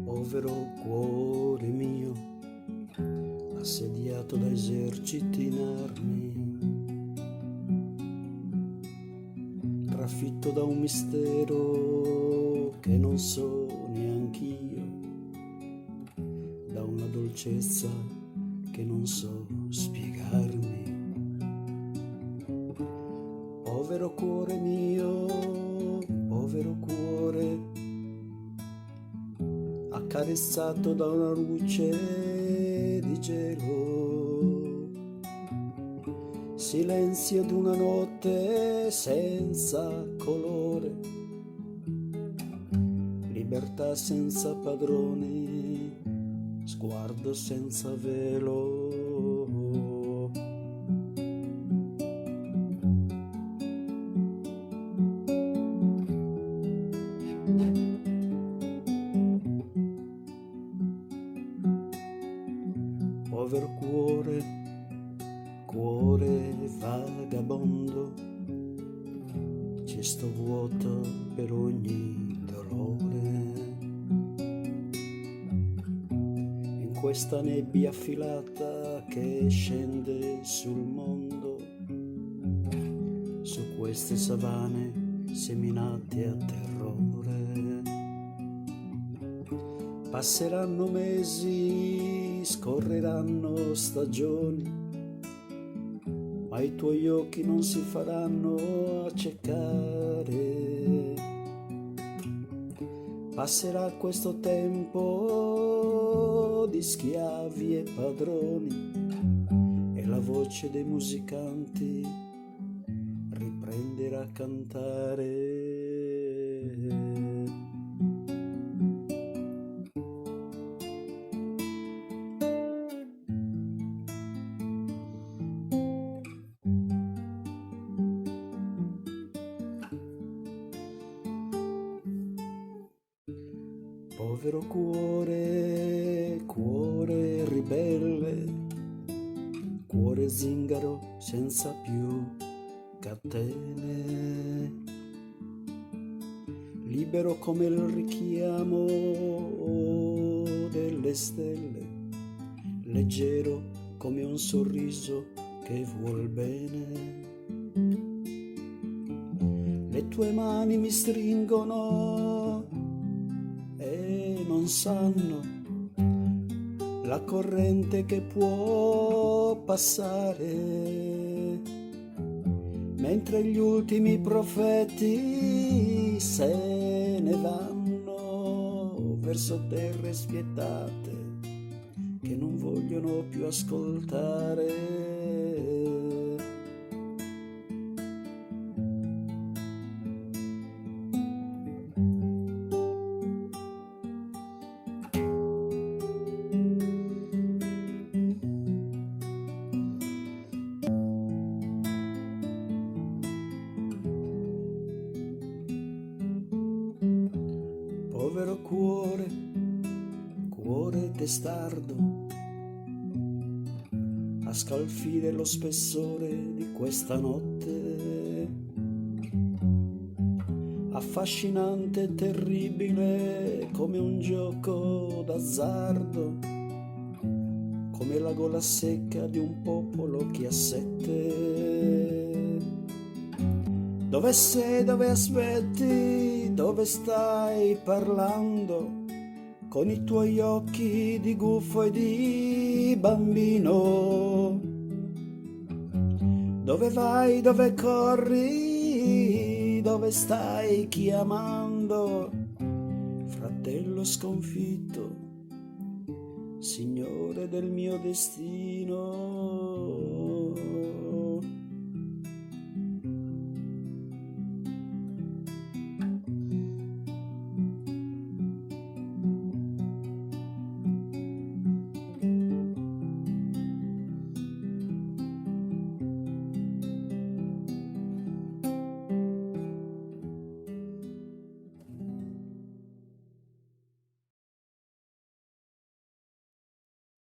povero cuore mio, assediato da eserciti in armi, trafitto da un mistero che non so neanch'io, da una dolcezza che non so spiegarmi. Povero cuore mio, povero cuore, accarezzato da una luce di gelo, silenzio di una notte senza colore, libertà senza padroni, sguardo senza velo. Povero cuore, cuore vagabondo, cesto vuoto per ogni dolore. In questa nebbia affilata che scende sul mondo, su queste savane seminate a terrore. Passeranno mesi, scorreranno stagioni, ma i tuoi occhi non si faranno accecare. Passerà questo tempo di schiavi e padroni e la voce dei musicanti riprenderà a cantare. Povero cuore, cuore ribelle, cuore zingaro senza più catene, libero come il richiamo delle stelle, leggero come un sorriso che vuol bene. Le tue mani mi stringono e non sanno la corrente che può passare, mentre gli ultimi profeti se ne vanno verso terre spietate che non vogliono più ascoltare. Povero cuore, cuore testardo, a scalfire lo spessore di questa notte, affascinante e terribile come un gioco d'azzardo, come la gola secca di un popolo che ha sete. Dove sei, dove aspetti, dove stai parlando, con i tuoi occhi di gufo e di bambino? Dove vai, dove corri, dove stai chiamando? Fratello sconfitto, signore del mio destino.